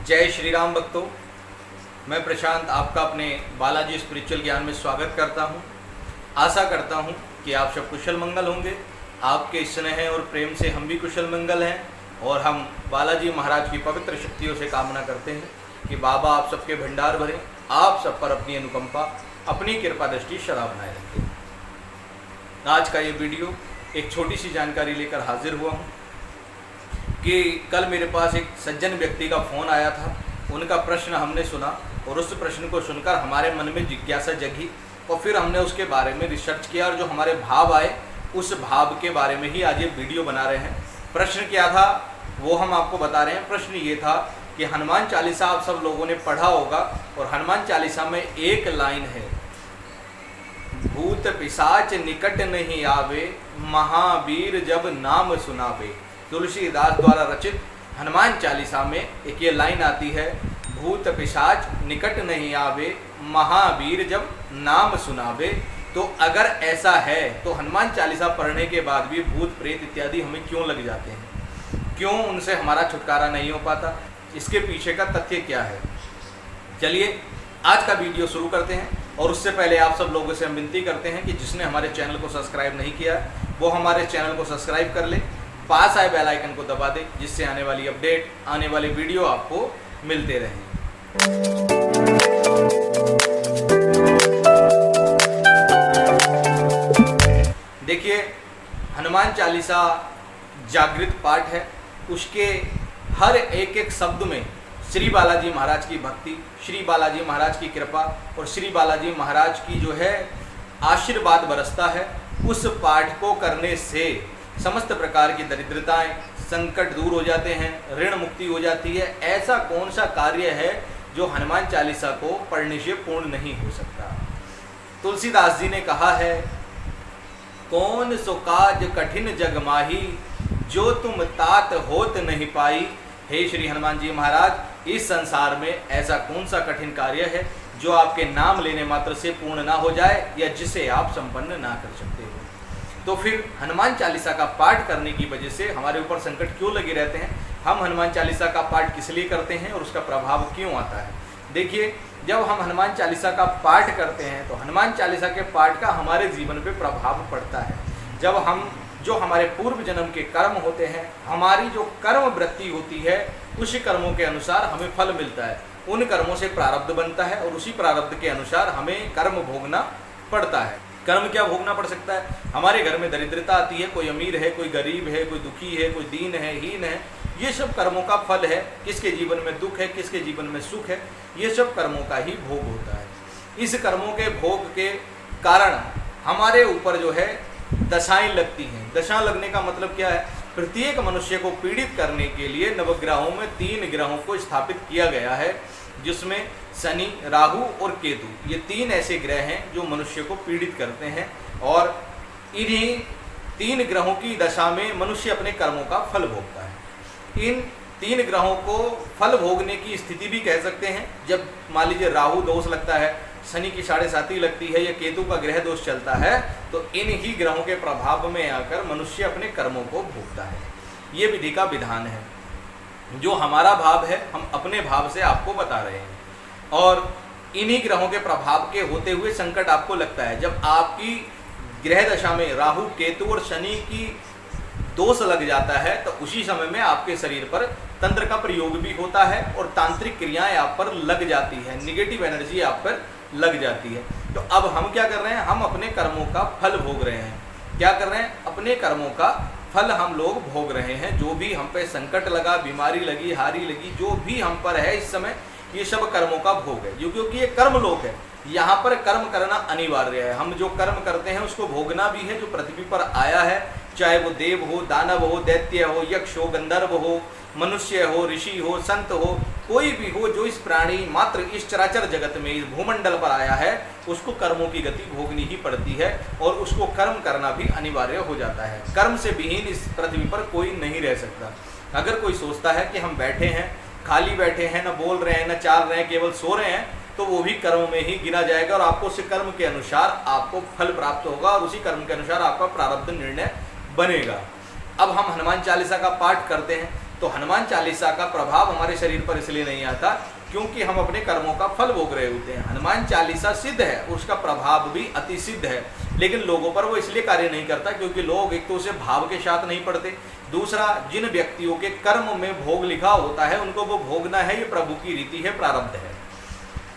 जय श्री राम भक्तों, मैं प्रशांत आपका अपने बालाजी स्पिरिचुअल ज्ञान में स्वागत करता हूं। आशा करता हूं कि आप सब कुशल मंगल होंगे। आपके स्नेह और प्रेम से हम भी कुशल मंगल हैं और हम बालाजी महाराज की पवित्र शक्तियों से कामना करते हैं कि बाबा आप सबके भंडार भरें, आप सब पर अपनी अनुकंपा, अपनी कृपा दृष्टि सदा बनाए रखें। आज का ये वीडियो एक छोटी सी जानकारी लेकर हाजिर हुआ हूँ कि कल मेरे पास एक सज्जन व्यक्ति का फ़ोन आया था। उनका प्रश्न हमने सुना और उस प्रश्न को सुनकर हमारे मन में जिज्ञासा जगी और फिर हमने उसके बारे में रिसर्च किया और जो हमारे भाव आए उस भाव के बारे में ही आज ये वीडियो बना रहे हैं। प्रश्न क्या था वो हम आपको बता रहे हैं। प्रश्न ये था कि हनुमान चालीसा आप सब लोगों ने पढ़ा होगा और हनुमान चालीसा में एक लाइन है, भूत पिशाच निकट नहीं आवे, महावीर जब नाम सुनावे। तुलसीदास द्वारा रचित हनुमान चालीसा में एक ये लाइन आती है, भूत पिशाच निकट नहीं आवे, महावीर जब नाम सुनावे। तो अगर ऐसा है तो हनुमान चालीसा पढ़ने के बाद भी भूत प्रेत इत्यादि हमें क्यों लग जाते हैं, क्यों उनसे हमारा छुटकारा नहीं हो पाता, इसके पीछे का तथ्य क्या है। चलिए आज का वीडियो शुरू करते हैं। और उससे पहले आप सब लोगों से हम विनती करते हैं कि जिसने हमारे चैनल को सब्सक्राइब नहीं किया वो हमारे चैनल को सब्सक्राइब कर ले, पास आए बेल आइकन को दबा दे, जिससे आने वाली अपडेट, आने वाले वीडियो आपको मिलते रहें। देखिए, हनुमान चालीसा जागृत पाठ है। उसके हर एक एक शब्द में श्री बालाजी महाराज की भक्ति, श्री बालाजी महाराज की कृपा और श्री बालाजी महाराज की जो है आशीर्वाद बरसता है। उस पाठ को करने से समस्त प्रकार की दरिद्रताएं, संकट दूर हो जाते हैं, ऋण मुक्ति हो जाती है। ऐसा कौन सा कार्य है जो हनुमान चालीसा को पढ़ने से पूर्ण नहीं हो सकता। तुलसीदास जी ने कहा है, कौन सो काज कठिन जग माही, जो तुम तात होत नहीं पाई। हे श्री हनुमान जी महाराज, इस संसार में ऐसा कौन सा कठिन कार्य है जो आपके नाम लेने मात्र से पूर्ण ना हो जाए या जिसे आप संपन्न ना कर सकते हो। तो फिर हनुमान चालीसा का पाठ करने की वजह से हमारे ऊपर संकट क्यों लगे रहते हैं, हम हनुमान चालीसा का पाठ किस लिए करते हैं और उसका प्रभाव क्यों आता है। देखिए, जब हम हनुमान चालीसा का पाठ करते हैं तो हनुमान चालीसा के पाठ का हमारे जीवन पे प्रभाव पड़ता है। जब हम जो हमारे पूर्व जन्म के कर्म होते हैं, हमारी जो कर्म वृत्ति होती है, उसी कर्मों के अनुसार हमें फल मिलता है। उन कर्मों से प्रारब्ध बनता है और उसी प्रारब्ध के अनुसार हमें कर्म भोगना पड़ता है। कर्म क्या भोगना पड़ सकता है, हमारे घर में दरिद्रता आती है, कोई अमीर है, कोई गरीब है, कोई दुखी है, कोई दीन है, हीन है, ये सब कर्मों का फल है। किसके जीवन में दुख है, किसके जीवन में सुख है, ये सब कर्मों का ही भोग होता है। इस कर्मों के भोग के कारण हमारे ऊपर जो है दशाएं लगती हैं। दशा लगने का मतलब क्या है, प्रत्येक मनुष्य को पीड़ित करने के लिए नवग्रहों में 3 ग्रहों को स्थापित किया गया है, जिसमें शनि, राहु और केतु, ये 3 ऐसे ग्रह हैं जो मनुष्य को पीड़ित करते हैं। और इन्हीं 3 ग्रहों की दशा में मनुष्य अपने कर्मों का फल भोगता है। इन 3 ग्रहों को फल भोगने की स्थिति भी कह सकते हैं। जब मान लीजिए राहु दोष लगता है, शनि की 7.5 लगती है या केतु का ग्रह दोष चलता है, तो इन ही ग्रहों के प्रभाव में आकर मनुष्य अपने कर्मों को भोगता है। ये विधि का विधान है। जो हमारा भाव है हम अपने भाव से आपको बता रहे हैं और इन्हीं ग्रहों के प्रभाव के होते हुए संकट आपको लगता है। जब आपकी ग्रह दशा में राहु, केतु और शनि की दोष लग जाता है तो उसी समय में आपके शरीर पर तंत्र का प्रयोग भी होता है और तांत्रिक क्रियाएं आप पर लग जाती है, निगेटिव एनर्जी आप पर लग जाती है। तो अब हम क्या कर रहे हैं, हम अपने कर्मों का फल भोग रहे हैं। क्या कर रहे हैं, अपने कर्मों का फल हम लोग भोग रहे हैं। जो भी हम पे संकट लगा, बीमारी लगी, हारी लगी, जो भी हम पर है इस समय, ये सब कर्मों का भोग है। क्योंकि ये कर्म लोक है, यहाँ पर कर्म करना अनिवार्य है। हम जो कर्म करते हैं उसको भोगना भी है। जो पृथ्वी पर आया है, चाहे वो देव हो, दानव हो, दैत्य हो, यक्ष हो, गंधर्व हो, मनुष्य हो, ऋषि हो, संत हो, कोई भी हो, जो इस प्राणी मात्र इस चराचर जगत में इस भूमंडल पर आया है, उसको कर्मों की गति भोगनी ही पड़ती है और उसको कर्म करना भी अनिवार्य हो जाता है। कर्म से विहीन इस पृथ्वी पर कोई नहीं रह सकता। अगर कोई सोचता है कि हम बैठे हैं, खाली बैठे हैं, न बोल रहे हैं, न चाल रहे हैं, केवल सो रहे हैं, तो वो भी कर्म में ही गिना जाएगा और आपको उस कर्म के अनुसार आपको फल प्राप्त होगा और उसी कर्म के अनुसार आपका प्रारब्ध निर्णय बनेगा। अब हम हनुमान चालीसा का पाठ करते हैं तो हनुमान चालीसा का प्रभाव हमारे शरीर पर इसलिए नहीं आता क्योंकि हम अपने कर्मों का फल भोग रहे होते हैं। हनुमान चालीसा सिद्ध है, उसका प्रभाव भी अति सिद्ध है, लेकिन लोगों पर वो इसलिए कार्य नहीं करता क्योंकि लोग एक तो उसे भाव के साथ नहीं पढ़ते, दूसरा जिन व्यक्तियों के कर्म में भोग लिखा होता है उनको वो भोगना है, ये प्रभु की रीति है, प्रारब्ध है।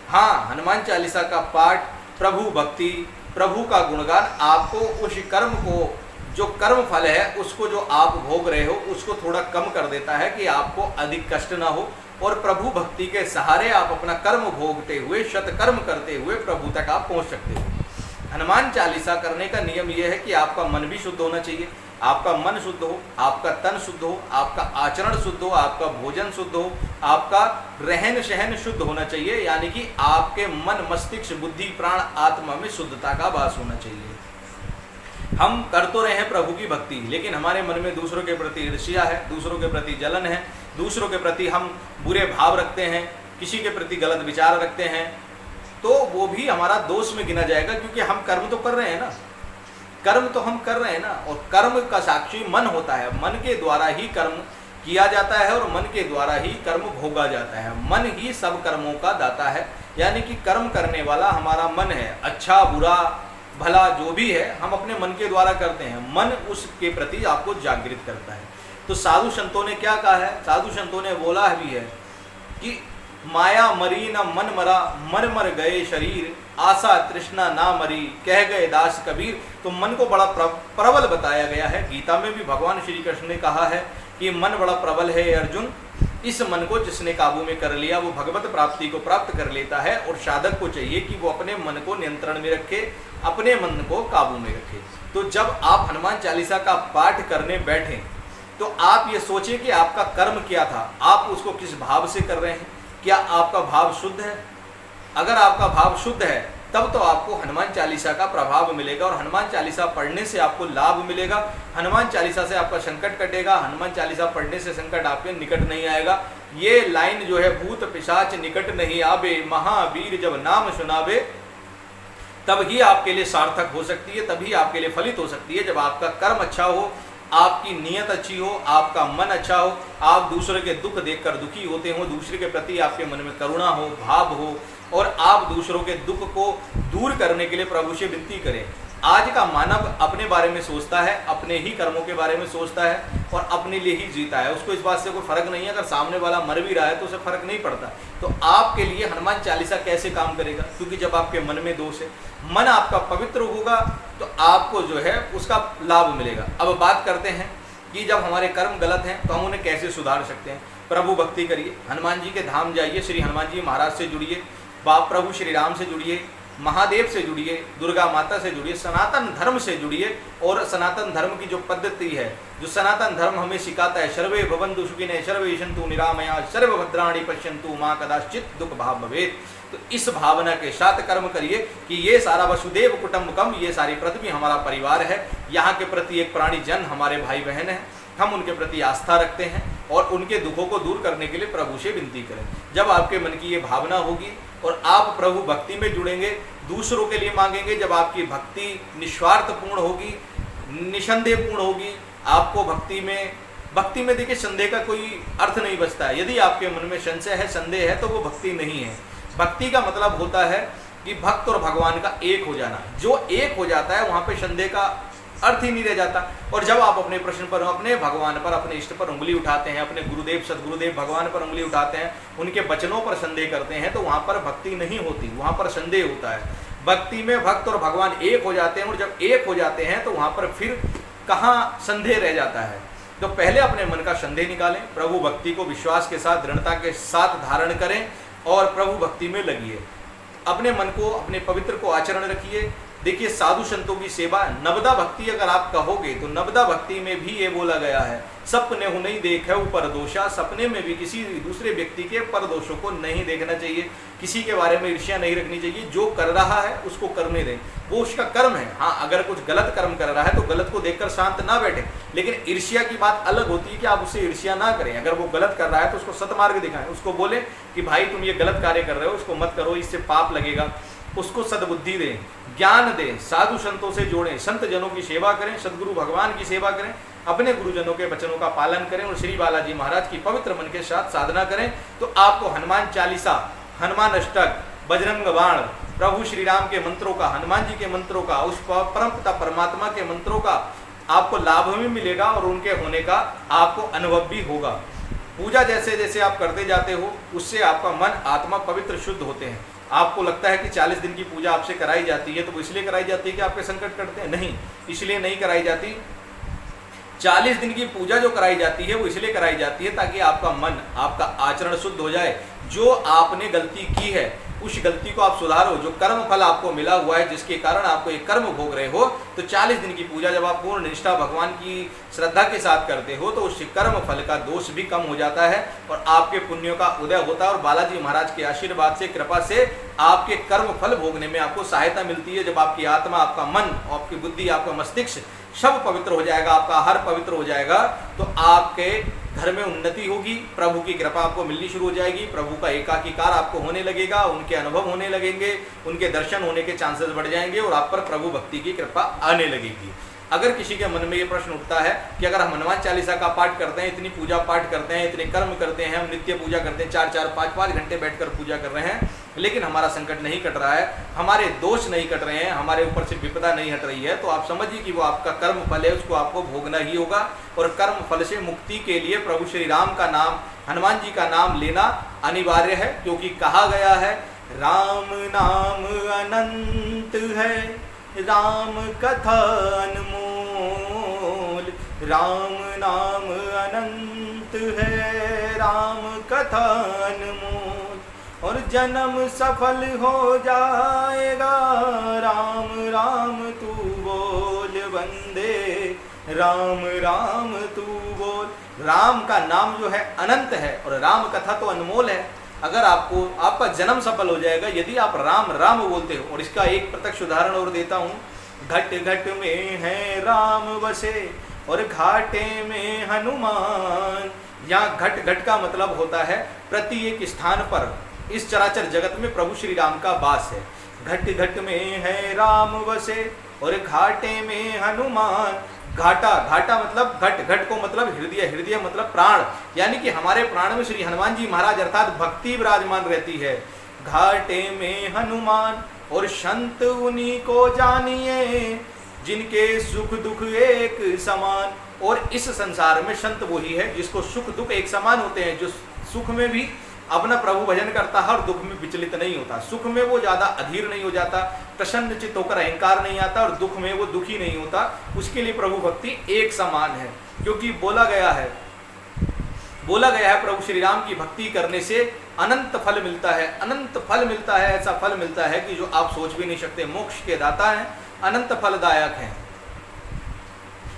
हाँ, हनुमान चालीसा का पाठ, प्रभु भक्ति, प्रभु का गुणगान आपको उस कर्म को, जो कर्म फल है उसको जो आप भोग रहे हो उसको थोड़ा कम कर देता है कि आपको अधिक कष्ट ना हो, और प्रभु भक्ति के सहारे आप अपना कर्म भोगते हुए, सत्कर्म करते हुए प्रभु तक आप पहुंच सकते हो। हनुमान चालीसा करने का नियम यह है कि आपका मन भी शुद्ध होना चाहिए, आपका मन शुद्ध हो, आपका तन शुद्ध हो, आपका आचरण शुद्ध हो, आपका भोजन शुद्ध हो, आपका रहन सहन शुद्ध होना चाहिए, यानी कि आपके मन, मस्तिष्क, बुद्धि, प्राण, आत्मा में शुद्धता का वास होना चाहिए। हम कर तो रहे हैं प्रभु की भक्ति, लेकिन हमारे मन में दूसरों के प्रति ईर्ष्या है, दूसरों के प्रति जलन है, दूसरों के प्रति हम बुरे भाव रखते हैं, किसी के प्रति गलत विचार रखते हैं, तो वो भी हमारा दोष में गिना जाएगा, क्योंकि हम कर्म तो कर रहे हैं ना, कर्म तो हम कर रहे हैं ना, और कर्म का साक्षी मन होता है, मन के द्वारा ही कर्म किया जाता है और मन के द्वारा ही कर्म भोगा जाता है। मन ही सब कर्मों का दाता है, यानी कि कर्म करने वाला हमारा मन है। अच्छा बुरा भला जो भी है हम अपने मन के द्वारा करते हैं, मन उसके प्रति आपको जागृत करता है। तो साधु संतों ने क्या कहा है? साधु संतों ने बोला भी है कि माया मरी न मन मरा, मर मर गए शरीर, आशा तृष्णा ना मरी, कह गए दास कबीर। तो मन को बड़ा प्रबल बताया गया है। गीता में भी भगवान श्री कृष्ण ने कहा है कि मन बड़ा प्रबल है अर्जुन, इस मन को जिसने काबू में कर लिया वो भगवत प्राप्ति को प्राप्त कर लेता है। और साधक को चाहिए कि वो अपने मन को नियंत्रण में रखे, अपने मन को काबू में रखे। तो जब आप हनुमान चालीसा का पाठ करने बैठें तो आप ये सोचें कि आपका कर्म क्या था, आप उसको किस भाव से कर रहे हैं, क्या आपका भाव शुद्ध है? अगर आपका भाव शुद्ध है तब तो आपको हनुमान चालीसा का प्रभाव मिलेगा, और हनुमान चालीसा पढ़ने से आपको लाभ मिलेगा। हनुमान चालीसा से आपका संकट कटेगा, हनुमान चालीसा पढ़ने से संकट आपके निकट नहीं आएगा। ये लाइन जो है, भूत पिशाच निकट नहीं आवे, महावीर जब नाम सुनावे, तब ही आपके लिए सार्थक हो सकती है, तभी आपके लिए फलित हो सकती है। जब आपका कर्म अच्छा हो, आपकी नीयत अच्छी हो, आपका मन अच्छा हो, आप दूसरे के दुख देखकर दुखी होते हो, दूसरे के प्रति आपके मन में करुणा हो, भाव हो, और आप दूसरों के दुख को दूर करने के लिए प्रभु से विनती करें। आज का मानव अपने बारे में सोचता है, अपने ही कर्मों के बारे में सोचता है और अपने लिए ही जीता है। उसको इस बात से कोई फर्क नहीं है, अगर सामने वाला मर भी रहा है तो उसे फर्क नहीं पड़ता। तो आपके लिए हनुमान चालीसा कैसे काम करेगा? क्योंकि जब आपके मन में दोष है, मन आपका पवित्र होगा तो आपको जो है उसका लाभ मिलेगा। अब बात करते हैं कि जब हमारे कर्म गलत हैं तो हम उन्हें कैसे सुधार सकते हैं। प्रभु भक्ति करिए, हनुमान जी के धाम जाइए, श्री हनुमान जी महाराज से जुड़िए, बाप प्रभु श्री राम से जुड़िए, महादेव से जुड़िए, दुर्गा माता से जुड़िए, सनातन धर्म से जुड़िए। और सनातन धर्म की जो पद्धति है, जो सनातन धर्म हमें सिखाता है, सर्वे भवन्तु सुखिनः सर्वे सन्तु निरामया सर्वभद्राणि पश्यन्तु मां कदाचित् दुःख भाग् भवेत्। तो इस भावना के साथ कर्म करिए कि ये सारा वसुदेव कुटुम्बकम, ये सारी पृथ्वी हमारा परिवार है, यहाँ के प्रति एक प्राणी जन हमारे भाई बहन हैं, हम उनके प्रति आस्था रखते हैं और उनके दुखों को दूर करने के लिए प्रभु से विनती करें। जब आपके मन की ये भावना होगी और आप प्रभु भक्ति में जुड़ेंगे, दूसरों के लिए मांगेंगे, जब आपकी भक्ति निस्वार्थपूर्ण होगी, निसंदेहपूर्ण होगी, आपको भक्ति में देखिए संदेह का कोई अर्थ नहीं बचता है। यदि आपके मन में संशय है, संदेह है, तो वो भक्ति नहीं है। भक्ति का मतलब होता है कि भक्त और भगवान का एक हो जाना। जो एक हो जाता है वहाँ पे संदेह का अर्थ ही नहीं रह जाता। और जब आप अपने प्रश्न पर, अपने भगवान पर, अपने इष्ट पर उंगली उठाते हैं, अपने गुरुदेव सदगुरुदेव भगवान पर उंगली उठाते हैं, उनके वचनों पर संदेह करते हैं, तो वहाँ पर भक्ति नहीं होती, वहाँ पर संदेह होता है। भक्ति में भक्त और भगवान एक हो जाते हैं, और जब एक हो जाते हैं तो वहाँ पर फिर कहाँ संदेह रह जाता है। तो पहले अपने मन का संदेह निकालें, प्रभु भक्ति को विश्वास के साथ, दृढ़ता के साथ धारण करें और प्रभु भक्ति में लगिए। अपने मन को, अपने पवित्र को आचरण रखिए। देखिए, साधु संतों की सेवा, नवदा भक्ति अगर आप कहोगे तो नवदा भक्ति में भी ये बोला गया है, सपने हो नहीं देखे ऊपर दोषा। सपने में भी किसी दूसरे व्यक्ति के पर दोषों को नहीं देखना चाहिए, किसी के बारे में ईर्ष्या नहीं रखनी चाहिए। जो कर रहा है उसको करने दें, वो उसका कर्म है। हाँ, अगर कुछ गलत कर्म कर रहा है तो गलत को देखकर शांत ना बैठे, लेकिन ईर्ष्या की बात अलग होती है कि आप उससे ईर्ष्या ना करें। अगर वो गलत कर रहा है तो उसको सतमार्ग दिखाएं, उसको बोले कि भाई तुम ये गलत कार्य कर रहे हो, इसको मत करो, इससे पाप लगेगा। उसको सद्बुद्धि दें, ज्ञान दें, साधु संतों से जोड़ें, संत जनों की सेवा करें, सदगुरु भगवान की सेवा करें। अपने गुरुजनों के वचनों का पालन करें और श्री बालाजी महाराज की पवित्र मन के साथ साधना करें तो आपको हनुमान चालीसा, हनुमान अष्टक, बजरंग बाण, प्रभु श्री राम के मंत्रों का, हनुमान जी के मंत्रों का, उस परम पिता परमात्मा के मंत्रों का आपको लाभ भी मिलेगा और उनके होने का आपको अनुभव भी होगा। पूजा जैसे जैसे आप करते जाते हो उससे आपका मन आत्मा पवित्र शुद्ध होते हैं। आपको लगता है कि 40 दिन की पूजा आपसे कराई जाती है तो वो इसलिए कराई जाती है कि आपके संकट कटते हैं? नहीं, इसलिए नहीं कराई जाती। 40 दिन की पूजा जो कराई जाती है वो इसलिए कराई जाती है ताकि आपका मन, आपका आचरण शुद्ध हो जाए। जो आपने गलती की है उस गलती को आप सुधारो। जो कर्म फल आपको मिला हुआ है जिसके कारण आपको एक कर्म भोग रहे हो, तो 40 दिन की पूजा जब आप पूर्ण निष्ठा भगवान की श्रद्धा के साथ करते हो तो उस कर्म फल का दोष भी कम हो जाता है और आपके पुण्यों का उदय होता है और बालाजी महाराज के आशीर्वाद से, कृपा से आपके कर्म फल भोगने में आपको सहायता मिलती है। जब आपकी आत्मा, आपका मन, आपकी बुद्धि, आपका मस्तिष्क सब पवित्र हो जाएगा, आपका आहार पवित्र हो जाएगा, तो आपके घर में उन्नति होगी, प्रभु की कृपा आपको मिलनी शुरू हो जाएगी, प्रभु का एकाकीकार आपको होने लगेगा, उनके अनुभव होने लगेंगे, उनके दर्शन होने के चांसेस बढ़ जाएंगे और आप पर प्रभु भक्ति की कृपा आने लगेगी। अगर किसी के मन में ये प्रश्न उठता है कि अगर हम हनुमान चालीसा का पाठ करते हैं, इतनी पूजा पाठ करते हैं, इतने कर्म करते हैं, हम नित्य पूजा करते हैं, 4-4, 5-5 घंटे बैठकर पूजा कर रहे हैं, लेकिन हमारा संकट नहीं कट रहा है, हमारे दोष नहीं कट रहे हैं, हमारे ऊपर से विपदा नहीं हट रही है, तो आप समझिए कि वो आपका कर्म फल है, उसको आपको भोगना ही होगा। और कर्म फल से मुक्ति के लिए प्रभु श्री राम का नाम, हनुमान जी का नाम लेना अनिवार्य है, क्योंकि कहा गया है राम नाम अनंत है, राम कथा अनमोल, राम नाम अनंत है, राम कथा अनमोल, और जन्म सफल हो जाएगा, राम राम तू बोल बंदे, राम राम तू बोल। राम का नाम जो है अनंत है और राम कथा तो अनमोल है। अगर आपका जन्म सफल हो जाएगा यदि आप राम राम बोलते हो। और इसका एक प्रत्यक्ष उदाहरण और देता हूँ। घट घट में है राम बसे और घाटे में हनुमान। यहाँ घट घट का मतलब होता है प्रति एक स्थान पर इस चराचर जगत में प्रभु श्री राम का वास है। घट घट में है राम बसे और घाटे में हनुमान। घाटा, घाटा मतलब घट, घट को मतलब हृदय, हृदय मतलब प्राण, यानी कि हमारे प्राण में श्री हनुमान जी महाराज अर्थात भक्ति विराजमान रहती है। घाटे में हनुमान और संत उन्हीं को जानिए जिनके सुख दुख एक समान। और इस संसार में संत वही है जिसको सुख दुख एक समान होते हैं, जो सुख में भी अपना प्रभु भजन करता है और दुख में विचलित नहीं होता। सुख में वो ज्यादा अधीर नहीं हो जाता, प्रसन्न चित्त होकर अहंकार नहीं आता, और दुख में वो दुखी नहीं होता। उसके लिए प्रभु भक्ति एक समान है, क्योंकि बोला गया है प्रभु श्री राम की भक्ति करने से अनंत फल मिलता है। अनंत फल मिलता है, ऐसा फल मिलता है कि जो आप सोच भी नहीं सकते। मोक्ष के दाता है, अनंत फलदायक है।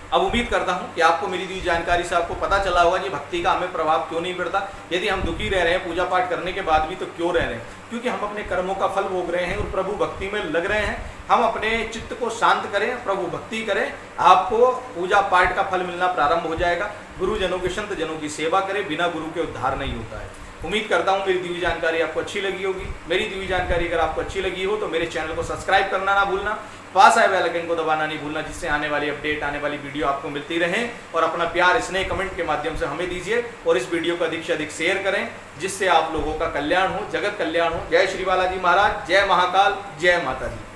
अब उम्मीद करता हूं कि आपको मेरी दी जानकारी से आपको पता चला होगा कि भक्ति का हमें प्रभाव क्यों नहीं पड़ता। यदि हम दुखी रह रहे हैं पूजा पाठ करने के बाद भी, तो क्यों रह रहे हैं? क्योंकि हम अपने कर्मों का फल भोग रहे हैं और प्रभु भक्ति में लग रहे हैं। हम अपने चित्त को शांत करें, प्रभु भक्ति करें, आपको पूजा पाठ का फल मिलना प्रारंभ हो जाएगा। गुरुजनों के, संत जनों की सेवा करें, बिना गुरु के उद्धार नहीं होता है। उम्मीद करता हूँ मेरी दी हुई जानकारी आपको अच्छी लगी होगी। मेरी दी हुई जानकारी अगर आपको अच्छी लगी हो तो मेरे चैनल को सब्सक्राइब करना ना भूलना, पास आए बेल आइकन को दबाना नहीं भूलना, जिससे आने वाली अपडेट, आने वाली वीडियो आपको मिलती रहे। और अपना प्यार स्नेह कमेंट के माध्यम से हमें दीजिए और इस वीडियो को अधिक से अधिक शेयर करें, जिससे आप लोगों का कल्याण हो, जगत कल्याण हो। जय श्री बालाजी महाराज, जय महाकाल, जय माता दी।